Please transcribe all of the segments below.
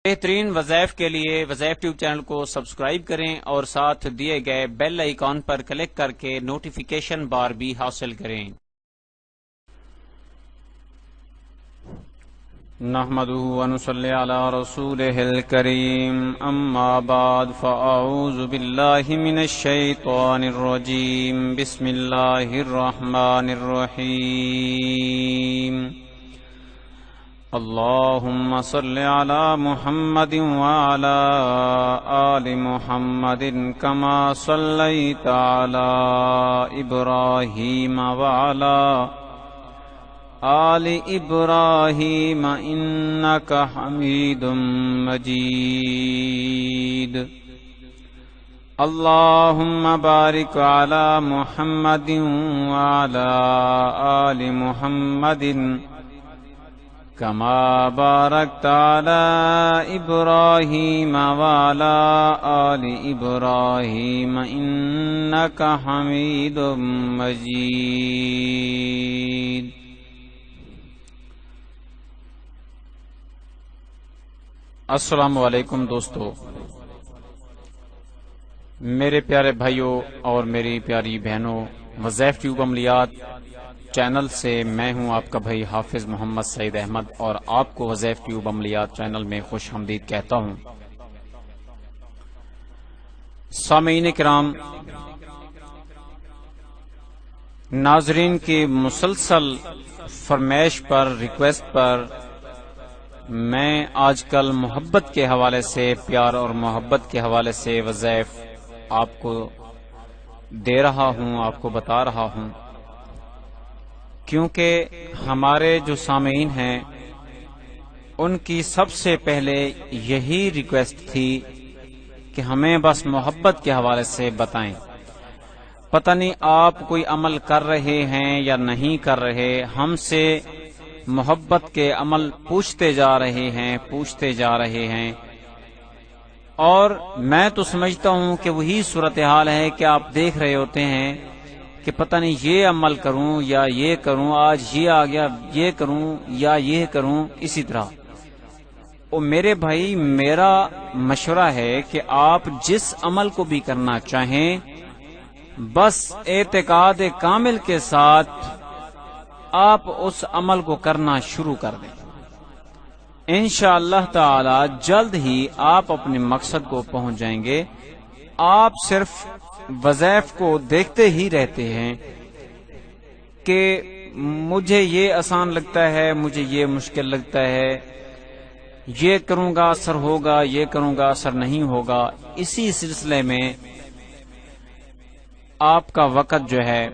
بہترین وظائف کے لیے وظائف ٹیوب چینل کو سبسکرائب کریں اور ساتھ دیے گئے بیل آئیکن پر کلک کر کے نوٹیفیکیشن بار بھی حاصل کریں۔ نحمدہ ونصلی علی رسولہ الکریم، اما بعد فاعوذ باللہ من الشیطان الرجیم، بسم اللہ الرحمن الرحیم۔ اللهم صل على محمد وعلى آل محمد كما صليت على إبراهيم وعلى آل إبراهيم إنك حميد مجيد۔ اللهم بارك على محمد وعلى آل محمد كما باركت على إبراهيم وعلى آل إبراهيم إنك حميد مجيد۔ السلام علیکم دوستو، میرے پیارے بھائیوں اور میری پیاری بہنوں، وظائف ٹیوب عملیات چینل سے میں ہوں آپ کا بھائی حافظ محمد سعید احمد، اور آپ کو وظائف ٹیوب عملیات چینل میں خوش آمدید کہتا ہوں۔ سامعین کرام، ناظرین کی مسلسل فرمائش پر، ریکویسٹ پر میں آج کل محبت کے حوالے سے، پیار اور محبت کے حوالے سے وظائف آپ کو دے رہا ہوں، آپ کو بتا رہا ہوں، کیونکہ ہمارے جو سامعین ہیں ان کی سب سے پہلے یہی ریکویسٹ تھی کہ ہمیں بس محبت کے حوالے سے بتائیں۔ پتہ نہیں آپ کوئی عمل کر رہے ہیں یا نہیں کر رہے، ہم سے محبت کے عمل پوچھتے جا رہے ہیں، اور میں تو سمجھتا ہوں کہ وہی صورتحال ہے کہ آپ دیکھ رہے ہوتے ہیں کہ پتہ نہیں یہ عمل کروں یا یہ کروں، آج یہ آ گیا، یہ کروں یا یہ کروں، اسی طرح۔ اور میرے بھائی، میرا مشورہ ہے کہ آپ جس عمل کو بھی کرنا چاہیں بس اعتقاد کامل کے ساتھ آپ اس عمل کو کرنا شروع کر دیں۔ انشاءاللہ تعالی جلد ہی آپ اپنے مقصد کو پہنچ جائیں گے۔ آپ صرف وظائف کو دیکھتے ہی رہتے ہیں کہ مجھے یہ آسان لگتا ہے، مجھے یہ مشکل لگتا ہے، یہ کروں گا اثر ہوگا، یہ کروں گا اثر نہیں ہوگا۔ اسی سلسلے میں آپ کا وقت جو ہے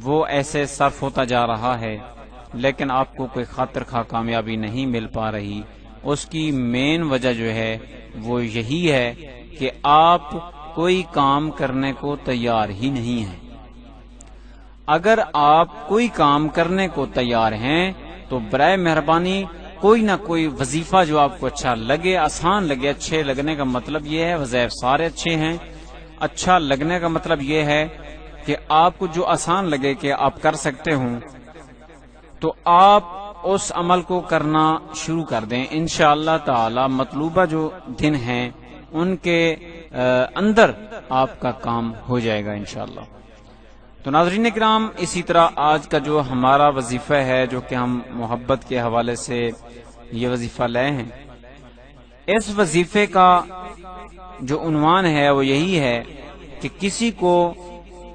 وہ ایسے صرف ہوتا جا رہا ہے، لیکن آپ کو کوئی خاطر خواہ کامیابی نہیں مل پا رہی۔ اس کی مین وجہ جو ہے وہ یہی ہے کہ آپ کوئی کام کرنے کو تیار ہی نہیں ہیں۔ اگر آپ کوئی کام کرنے کو تیار ہیں تو برائے مہربانی کوئی نہ کوئی وظیفہ جو آپ کو اچھا لگے، آسان لگے، اچھے لگنے کا مطلب یہ ہے، وظائف سارے اچھے ہیں، اچھا لگنے کا مطلب یہ ہے کہ آپ کو جو آسان لگے کہ آپ کر سکتے ہوں تو آپ اس عمل کو کرنا شروع کر دیں۔ انشاءاللہ تعالی مطلوبہ جو دن ہیں ان کے اندر آپ کا کام ہو جائے گا انشاءاللہ۔ تو ناظرین کرام، اسی طرح آج کا جو ہمارا وظیفہ ہے، جو کہ ہم محبت کے حوالے سے یہ وظیفہ لائے ہیں، اس وظیفے کا جو عنوان ہے وہ یہی ہے کہ کسی کو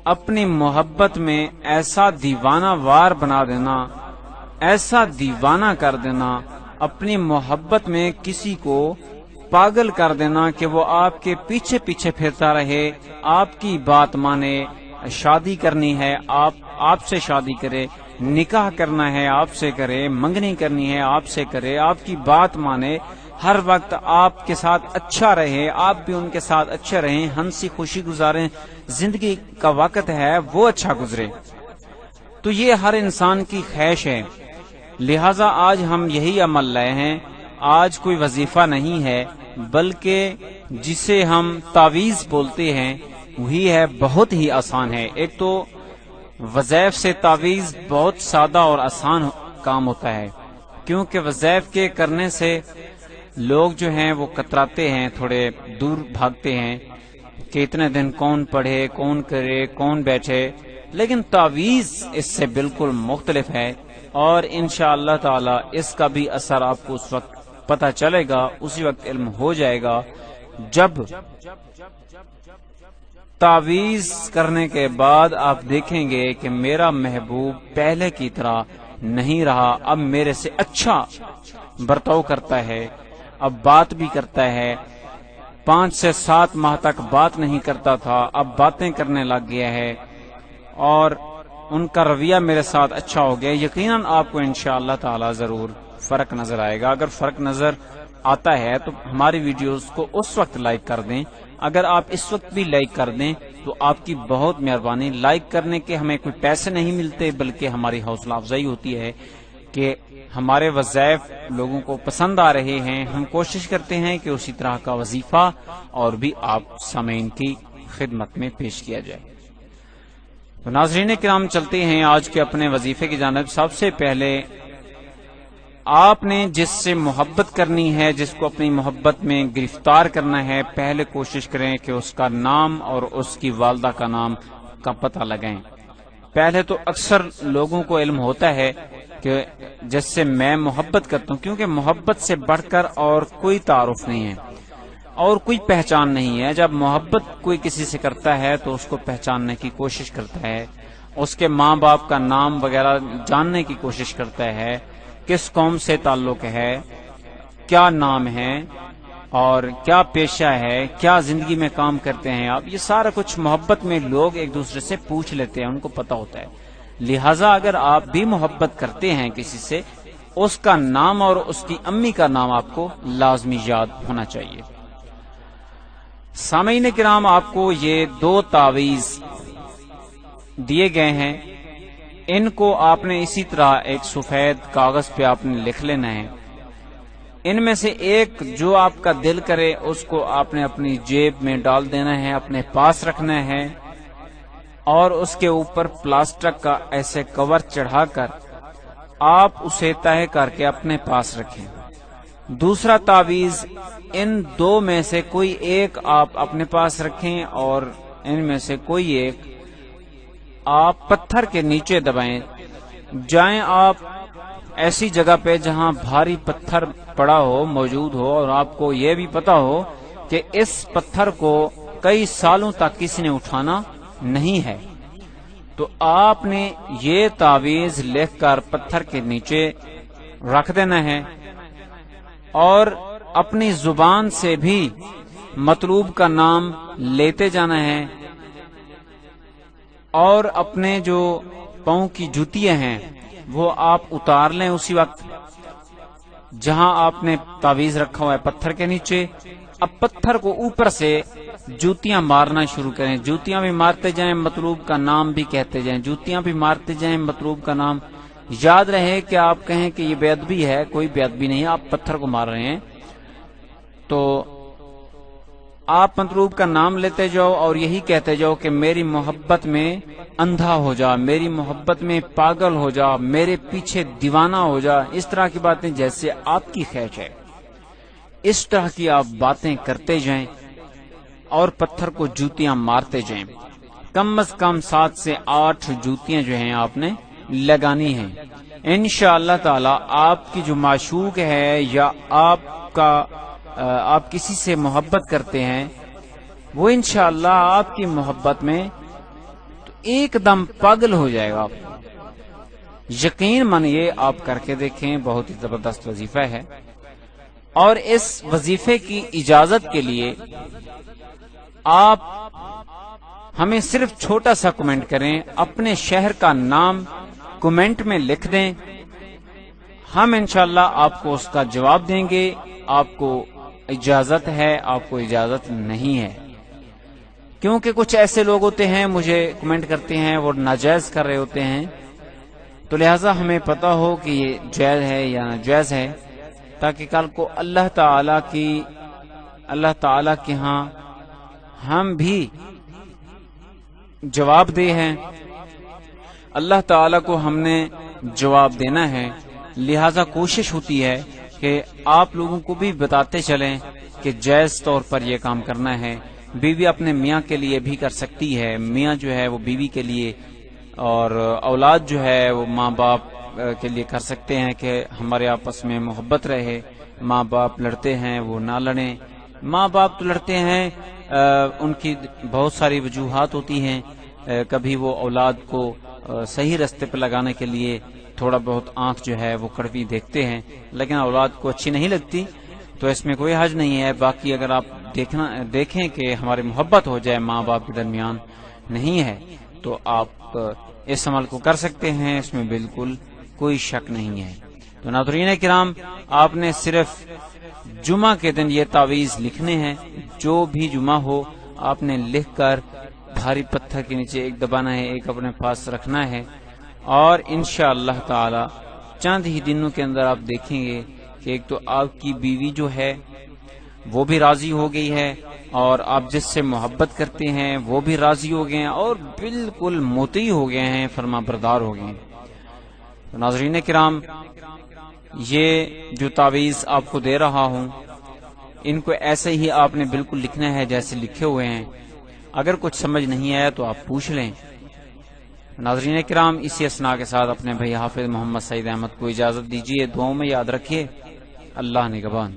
اپنی محبت میں ایسا دیوانہ وار بنا دینا، ایسا دیوانہ کر دینا، اپنی محبت میں کسی کو پاگل کر دینا کہ وہ آپ کے پیچھے پیچھے پھرتا رہے، آپ کی بات مانے، شادی کرنی ہے آپ سے شادی کرے، نکاح کرنا ہے آپ سے کرے، منگنی کرنی ہے آپ سے کرے، آپ کی بات مانے، ہر وقت آپ کے ساتھ اچھا رہے، آپ بھی ان کے ساتھ اچھے رہیں، ہنسی خوشی گزاریں، زندگی کا وقت ہے وہ اچھا گزرے۔ تو یہ ہر انسان کی خواہش ہے، لہذا آج ہم یہی عمل لائے ہیں۔ آج کوئی وظیفہ نہیں ہے، بلکہ جسے ہم تعویذ بولتے ہیں وہی ہے، بہت ہی آسان ہے۔ ایک تو وظائف سے تعویذ بہت سادہ اور آسان کام ہوتا ہے، کیونکہ وظائف کے کرنے سے لوگ جو ہیں وہ کتراتے ہیں، تھوڑے دور بھاگتے ہیں کہ اتنے دن کون پڑھے، کون کرے، کون بیٹھے، لیکن تعویذ اس سے بالکل مختلف ہے، اور انشاءاللہ تعالی اس کا بھی اثر آپ کو اس وقت پتہ چلے گا، اسی وقت علم ہو جائے گا جب تعویذ کرنے کے بعد آپ دیکھیں گے کہ میرا محبوب پہلے کی طرح نہیں رہا، اب میرے سے اچھا برتاؤ کرتا ہے، اب بات بھی کرتا ہے، 5 سے 7 ماہ تک بات نہیں کرتا تھا، اب باتیں کرنے لگ گیا ہے، اور ان کا رویہ میرے ساتھ اچھا ہو گیا۔ یقیناً آپ کو انشاءاللہ تعالی ضرور فرق نظر آئے گا۔ اگر فرق نظر آتا ہے تو ہماری ویڈیوز کو اس وقت لائک کر دیں، اگر آپ اس وقت بھی لائک کر دیں تو آپ کی بہت مہربانی۔ لائک کرنے کے ہمیں کوئی پیسے نہیں ملتے، بلکہ ہماری حوصلہ افزائی ہوتی ہے کہ ہمارے وظائف لوگوں کو پسند آ رہے ہیں۔ ہم کوشش کرتے ہیں کہ اسی طرح کا وظیفہ اور بھی آپ سامعین کی خدمت میں پیش کیا جائے۔ تو ناظرین کرام، چلتے ہیں آج کے اپنے وظیفے کی جانب۔ سب سے پہلے آپ نے جس سے محبت کرنی ہے، جس کو اپنی محبت میں گرفتار کرنا ہے، پہلے کوشش کریں کہ اس کا نام اور اس کی والدہ کا نام کا پتہ لگائیں۔ پہلے تو اکثر لوگوں کو علم ہوتا ہے کہ جس سے میں محبت کرتا ہوں، کیونکہ محبت سے بڑھ کر اور کوئی تعارف نہیں ہے اور کوئی پہچان نہیں ہے۔ جب محبت کوئی کسی سے کرتا ہے تو اس کو پہچاننے کی کوشش کرتا ہے، اس کے ماں باپ کا نام وغیرہ جاننے کی کوشش کرتا ہے، کس قوم سے تعلق ہے، کیا نام ہے اور کیا پیشہ ہے، کیا زندگی میں کام کرتے ہیں آپ، یہ سارا کچھ محبت میں لوگ ایک دوسرے سے پوچھ لیتے ہیں، ان کو پتہ ہوتا ہے۔ لہٰذا اگر آپ بھی محبت کرتے ہیں کسی سے، اس کا نام اور اس کی امی کا نام آپ کو لازمی یاد ہونا چاہیے۔ سامعین کرام، آپ کو یہ 2 تعویذ دیے گئے ہیں، ان کو آپ نے اسی طرح ایک سفید کاغذ پہ آپ نے لکھ لینا ہے۔ ان میں سے ایک جو آپ کا دل کرے اس کو آپ نے اپنی جیب میں ڈال دینا ہے، اپنے پاس رکھنا ہے، اور اس کے اوپر پلاسٹک کا ایسے کور چڑھا کر آپ اسے تہہ کر کے اپنے پاس رکھیں۔ دوسرا تعویذ، ان 2 میں سے کوئی ایک آپ اپنے پاس رکھیں، اور ان میں سے کوئی ایک آپ پتھر کے نیچے دبائیں۔ جائیں آپ ایسی جگہ پہ جہاں بھاری پتھر پڑا ہو، موجود ہو، اور آپ کو یہ بھی پتا ہو کہ اس پتھر کو کئی سالوں تک کسی نے اٹھانا نہیں ہے، تو آپ نے یہ تعویذ لکھ کر پتھر کے نیچے رکھ دینا ہے، اور اپنی زبان سے بھی مطلوب کا نام لیتے جانا ہے، اور اپنے جو پاؤں کی جوتیاں ہیں وہ آپ اتار لیں اسی وقت جہاں آپ نے تعویذ رکھا ہوا ہے پتھر کے نیچے۔ اب پتھر کو اوپر سے جوتیاں مارنا شروع کریں، جوتیاں بھی مارتے جائیں، مطلوب کا نام بھی کہتے جائیں، جوتیاں بھی مارتے جائیں، مطلوب کا نام۔ یاد رہے کہ آپ کہیں کہ یہ بے ادبی ہے، کوئی بے ادبی نہیں ہے، آپ پتھر کو مار رہے ہیں، تو آپ مطلوب کا نام لیتے جاؤ اور یہی کہتے جاؤ کہ میری محبت میں اندھا ہو جا، میری محبت میں پاگل ہو جا، میرے پیچھے دیوانہ ہو جا۔ اس طرح کی باتیں جیسے آپ کی خواہش ہے، اس طرح کی آپ باتیں کرتے جائیں اور پتھر کو جوتیاں مارتے جائیں۔ کم از کم 7 سے 8 جوتیاں جو ہیں آپ نے لگانی ہیں۔ انشاءاللہ تعالی آپ کی جو معشوق ہے یا آپ کسی سے محبت کرتے ہیں، وہ انشاءاللہ آپ کی محبت میں تو ایک دم پاگل ہو جائے گا۔ یقین مانیے، آپ کر کے دیکھیں، بہت ہی زبردست وظیفہ ہے۔ اور اس وظیفے کی اجازت کے لیے آپ ہمیں صرف چھوٹا سا کمنٹ کریں، اپنے شہر کا نام کمنٹ میں لکھ دیں، ہم انشاءاللہ آپ کو اس کا جواب دیں گے۔ آپ کو اجازت ہے، آپ کو اجازت نہیں ہے، کیونکہ کچھ ایسے لوگ ہوتے ہیں مجھے کمنٹ کرتے ہیں، وہ ناجائز کر رہے ہوتے ہیں، تو لہٰذا ہمیں پتا ہو کہ یہ جائز ہے یا ناجائز ہے، تاکہ کل کو اللہ تعالی کے ہاں ہم بھی جواب دے ہیں، اللہ تعالی کو ہم نے جواب دینا ہے، لہذا کوشش ہوتی ہے کہ آپ لوگوں کو بھی بتاتے چلیں کہ جائز طور پر یہ کام کرنا ہے. بیوی اپنے میاں کے لیے بھی کر سکتی ہے، میاں جو ہے وہ بیوی کے لیے، اور اولاد جو ہے وہ ماں باپ کے لیے کر سکتے ہیں کہ ہمارے آپس میں محبت رہے. ماں باپ لڑتے ہیں وہ نہ لڑیں. ماں باپ تو لڑتے ہیں، ان کی بہت ساری وجوہات ہوتی ہیں. کبھی وہ اولاد کو صحیح راستے پہ لگانے کے لیے تھوڑا بہت آنکھ جو ہے وہ کڑوی دیکھتے ہیں، لیکن اولاد کو اچھی نہیں لگتی، تو اس میں کوئی حرج نہیں ہے. باقی اگر آپ دیکھیں کہ ہماری محبت ہو جائے ماں باپ کے درمیان نہیں ہے، تو آپ اس عمل کو کر سکتے ہیں، اس میں بالکل کوئی شک نہیں ہے. تو ناظرین کرام، آپ نے صرف جمعہ کے دن یہ تعویذ لکھنے ہیں. جو بھی جمعہ ہو آپ نے لکھ کر بھاری پتھر کے نیچے ایک دبانا ہے، ایک اپنے پاس رکھنا ہے، اور انشاءاللہ تعالی چند ہی دنوں کے اندر آپ دیکھیں گے کہ ایک تو آپ کی بیوی جو ہے وہ بھی راضی ہو گئی ہے، اور آپ جس سے محبت کرتے ہیں وہ بھی راضی ہو گئے ہیں، اور بالکل مطیع ہو گئے ہیں، فرما بردار ہو گئے ہیں. تو ناظرین کرام، یہ جو تعویذ آپ کو دے رہا ہوں، ان کو ایسے ہی آپ نے بالکل لکھنا ہے جیسے لکھے ہوئے ہیں. اگر کچھ سمجھ نہیں آیا تو آپ پوچھ لیں. ناظرین کرام، اسی اسنا کے ساتھ اپنے بھائی حافظ محمد سعید احمد کو اجازت دیجیے. دعاؤں میں یاد رکھیے. اللہ نگہبان.